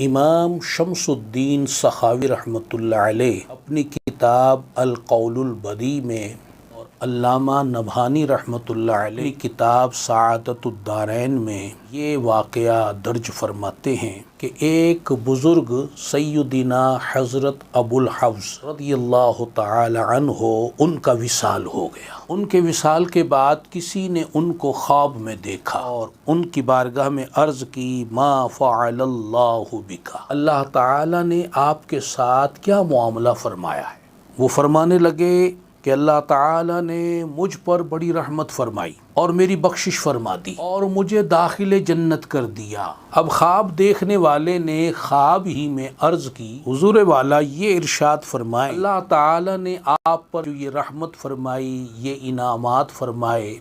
امام شمس الدین سخاوی رحمۃ اللہ علیہ اپنی کتاب القول البدیع میں اور علامہ نبہانی رحمۃ اللہ علیہ کتاب سعادت الدارین میں یہ واقعہ درج فرماتے ہیں کہ ایک بزرگ سیدنا حضرت ابو الحفظ رضی اللہ تعالی عنہ ان کا وصال ہو گیا۔ ان کے وصال کے بعد کسی نے ان کو خواب میں دیکھا اور ان کی بارگاہ میں عرض کی ما فعل اللہ بک، اللہ تعالی نے آپ کے ساتھ کیا معاملہ فرمایا ہے؟ وہ فرمانے لگے کہ اللہ تعالی نے مجھ پر بڑی رحمت فرمائی اور میری بخشش فرما دی اور مجھے داخل جنت کر دیا۔ اب خواب دیکھنے والے نے خواب ہی میں عرض کی حضور والا یہ ارشاد فرمائے اللہ تعالی نے آپ پر جو یہ رحمت فرمائی، یہ انعامات فرمائے،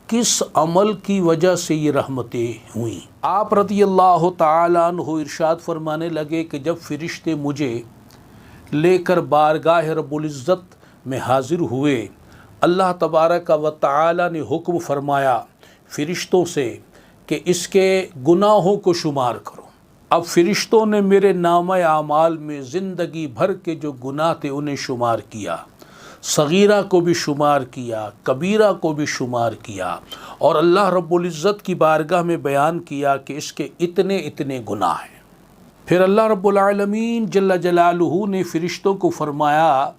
کس عمل کی وجہ سے یہ رحمتیں ہوئیں؟ آپ رضی اللہ تعالی عنہ ارشاد فرمانے لگے کہ جب فرشتے مجھے لے کر بارگاہ رب العزت میں حاضر ہوئے، اللہ تبارک و تعالی نے حکم فرمایا فرشتوں سے کہ اس کے گناہوں کو شمار کرو۔ اب فرشتوں نے میرے نامہ اعمال میں زندگی بھر کے جو گناہ تھے انہیں شمار کیا، صغیرہ کو بھی شمار کیا، کبیرہ کو بھی شمار کیا، اور اللہ رب العزت کی بارگاہ میں بیان کیا کہ اس کے اتنے اتنے گناہ ہیں۔ پھر اللہ رب العالمین جل جلالہ نے فرشتوں کو فرمایا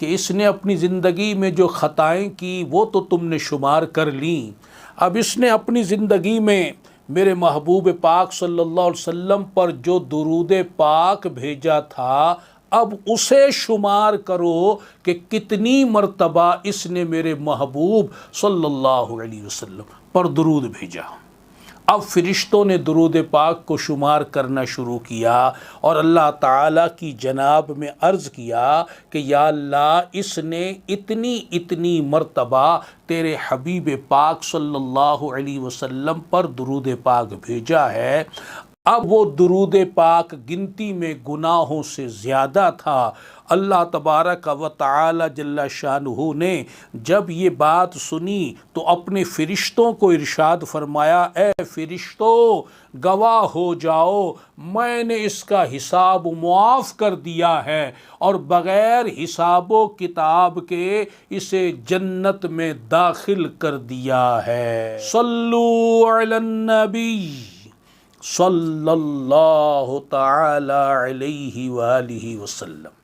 کہ اس نے اپنی زندگی میں جو خطائیں کی وہ تو تم نے شمار کر لیں، اب اس نے اپنی زندگی میں میرے محبوب پاک صلی اللہ علیہ وسلم پر جو درود پاک بھیجا تھا اب اسے شمار کرو کہ کتنی مرتبہ اس نے میرے محبوب صلی اللہ علیہ وسلم پر درود بھیجا۔ اب فرشتوں نے درود پاک کو شمار کرنا شروع کیا اور اللہ تعالیٰ کی جناب میں عرض کیا کہ یا اللہ اس نے اتنی اتنی مرتبہ تیرے حبیب پاک صلی اللہ علیہ وسلم پر درود پاک بھیجا ہے، اب وہ درود پاک گنتی میں گناہوں سے زیادہ تھا۔ اللہ تبارک و تعالی جل شانہ نے جب یہ بات سنی تو اپنے فرشتوں کو ارشاد فرمایا اے فرشتوں گواہ ہو جاؤ، میں نے اس کا حساب معاف کر دیا ہے اور بغیر حساب و کتاب کے اسے جنت میں داخل کر دیا ہے۔ صلو علی النبی صلی اللہ تعالی علیہ وآلہ وسلم۔